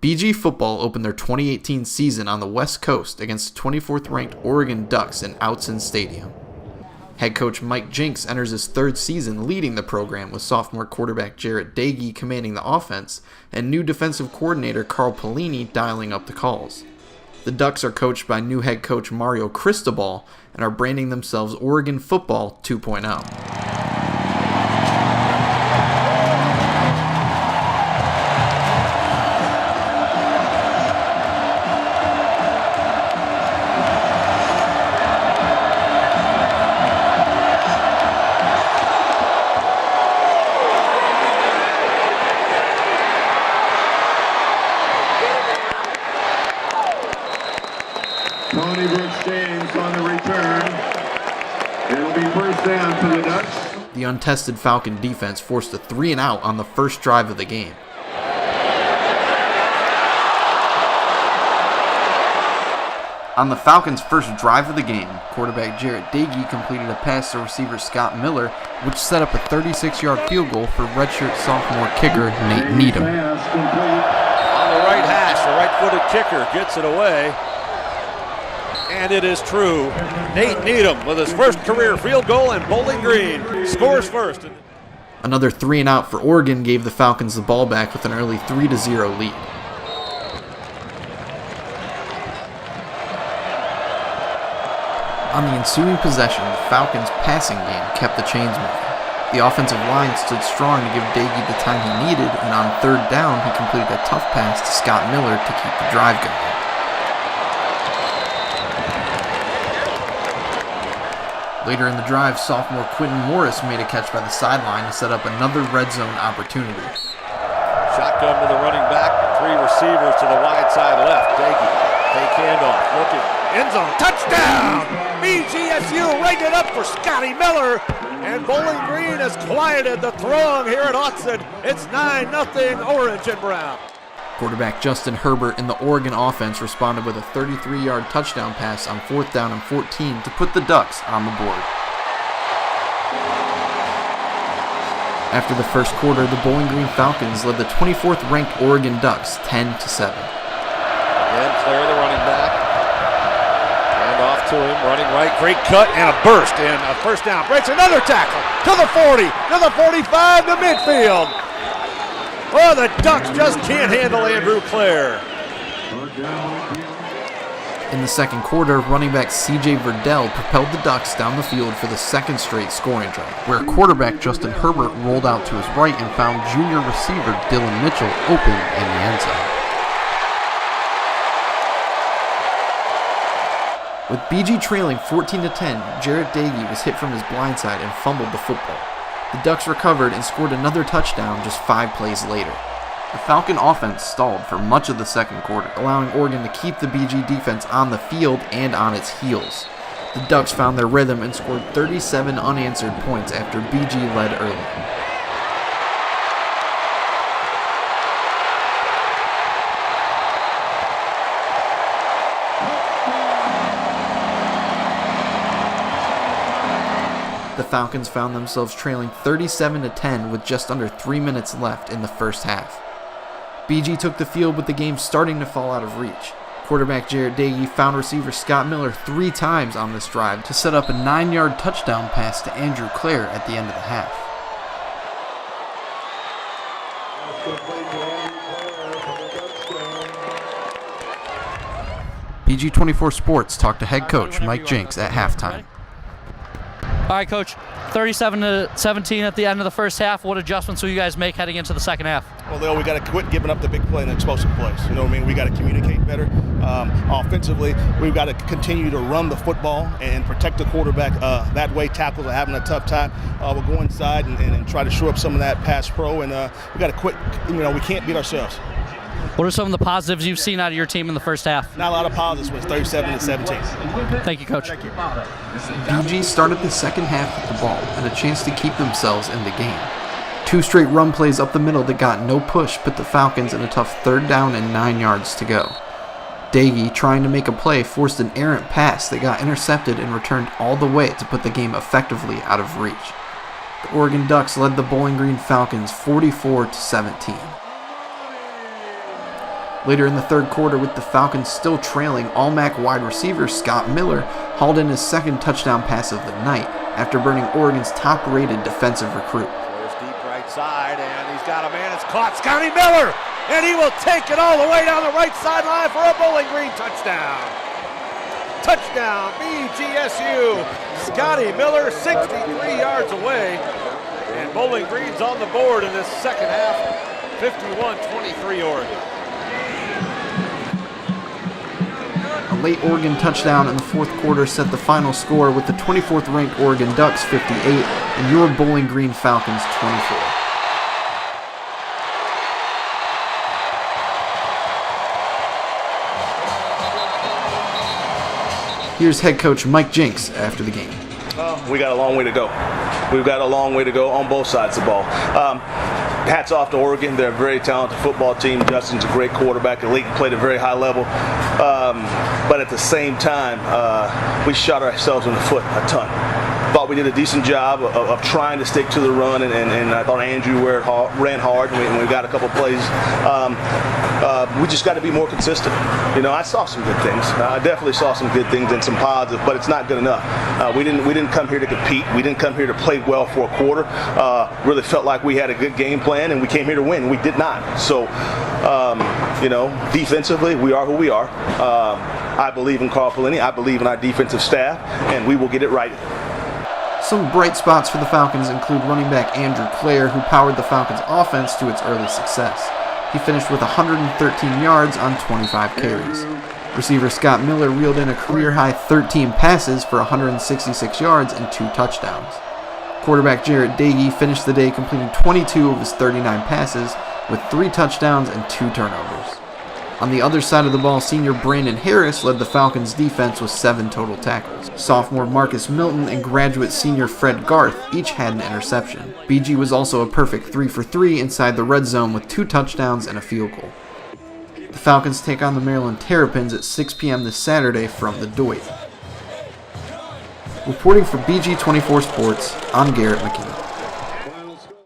BG football opened their 2018 season on the West Coast against 24th-ranked Oregon Ducks in Autzen Stadium. Head coach Mike Jinks enters his third season leading the program with sophomore quarterback Jarrett Doege commanding the offense and new defensive coordinator Carl Pelini dialing up the calls. The Ducks are coached by new head coach Mario Cristobal and are branding themselves Oregon Football 2.0. Tony Brooks James on the return. It'll be first down for the Ducks. The untested Falcon defense forced a 3-and-out on the first drive of the game. On the Falcons' first drive of the game, quarterback Jarrett Doege completed a pass to receiver Scott Miller, which set up a 36-yard field goal for redshirt sophomore kicker Nate Needham. On the right hash, the right-footed kicker gets it away. And it is true. Nate Needham with his first career field goal, and Bowling Green scores first. Another 3-and-out for Oregon gave the Falcons the ball back with an early 3-0 lead. On the ensuing possession, the Falcons' passing game kept the chains moving. The offensive line stood strong to give Doege the time he needed, and on third down, he completed a tough pass to Scott Miller to keep the drive going. Later in the drive, sophomore Quinton Morris made a catch by the sideline to set up another red zone opportunity. Shotgun to the running back, three receivers to the wide side left. Doege, fake handoff, looking, end zone, touchdown! BGSU rigged it up for Scotty Miller, and Bowling Green has quieted the throng here at Autzen. It's 9-0 Orange and Brown. Quarterback Justin Herbert in the Oregon offense responded with a 33-yard touchdown pass on 4th down and 14 to put the Ducks on the board. After the first quarter, the Bowling Green Falcons led the 24th-ranked Oregon Ducks 10-7. Again, Claire, the running back. Hand off to him, running right, great cut, and a burst, and a first down. Breaks another tackle to the 40, to the 45, to midfield. Oh, the Ducks just can't handle Andrew Clare. In the second quarter, running back C.J. Verdell propelled the Ducks down the field for the second straight scoring drive, where quarterback Justin Herbert rolled out to his right and found junior receiver Dylan Mitchell open in the end zone. With BG trailing 14-10, Jarrett Doege was hit from his blind side and fumbled the football. The Ducks recovered and scored another touchdown just 5 plays later. The Falcon offense stalled for much of the second quarter, allowing Oregon to keep the BG defense on the field and on its heels. The Ducks found their rhythm and scored 37 unanswered points after BG led early. The Falcons found themselves trailing 37-10 with just under 3 minutes left in the first half. BG took the field with the game starting to fall out of reach. Quarterback Jarrett Doege found receiver Scott Miller 3 times on this drive to set up a 9-yard touchdown pass to Andrew Clare at the end of the half. BG24 Sports talked to head coach Mike Jinks at halftime. All right, Coach, 37-17 at the end of the first half. What adjustments will you guys make heading into the second half? Well, Leo, we got to quit giving up the big play and explosive plays. You know what I mean? We got to communicate better. Offensively, we've got to continue to run the football and protect the quarterback. That way, tackles are having a tough time. We'll go inside and try to shore up some of that pass pro, and we got to quit. You know, we can't beat ourselves. What are some of the positives you've seen out of your team in the first half? Not a lot of positives when it's 37-17. Thank you, Coach. BG started the second half with the ball and a chance to keep themselves in the game. 2 straight run plays up the middle that got no push put the Falcons in a tough 3rd down and 9 yards to go. Doege, trying to make a play, forced an errant pass that got intercepted and returned all the way to put the game effectively out of reach. The Oregon Ducks led the Bowling Green Falcons 44-17. Later in the third quarter, with the Falcons still trailing, All-MAC wide receiver Scott Miller hauled in his second touchdown pass of the night after burning Oregon's top-rated defensive recruit. Throws deep right side, and he's got a man. It's caught. Scotty Miller, and he will take it all the way down the right sideline for a Bowling Green touchdown. Touchdown, BGSU. Scotty Miller, 63 yards away, and Bowling Green's on the board in this second half. 51-23 Oregon. A late Oregon touchdown in the fourth quarter set the final score, with the 24th-ranked Oregon Ducks 58 and your Bowling Green Falcons 24. Here's head coach Mike Jinks after the game. We got a long way to go. We've got a long way to go on both sides of the ball. Hats off to Oregon. They're a very talented football team. Justin's a great quarterback, and Leighton played at a very high level. But at the same time, we shot ourselves in the foot a ton. Thought we did a decent job of trying to stick to the run, and I thought Andrew ran hard, and we got a couple plays. We just got to be more consistent. You know, I saw some good things. I definitely saw some good things and some positive, but it's not good enough. We didn't come here to compete. We didn't come here to play well for a quarter. Really felt like we had a good game plan, and we came here to win. We did not. So, you know, defensively, we are who we are. I believe in Carl Pelini. I believe in our defensive staff, and we will get it right. Some bright spots for the Falcons include running back Andrew Clare, who powered the Falcons' offense to its early success. He finished with 113 yards on 25 carries. Receiver Scott Miller reeled in a career-high 13 passes for 166 yards and 2 touchdowns. Quarterback Jarrett Dagey finished the day completing 22 of his 39 passes with 3 touchdowns and 2 turnovers. On the other side of the ball, senior Brandon Harris led the Falcons' defense with 7 total tackles. Sophomore Marcus Milton and graduate senior Fred Garth each had an interception. BG was also a perfect 3 for 3 inside the red zone with 2 touchdowns and a field goal. The Falcons take on the Maryland Terrapins at 6 p.m. this Saturday from the Doit. Reporting for BG24 Sports, I'm Garrett McKinney.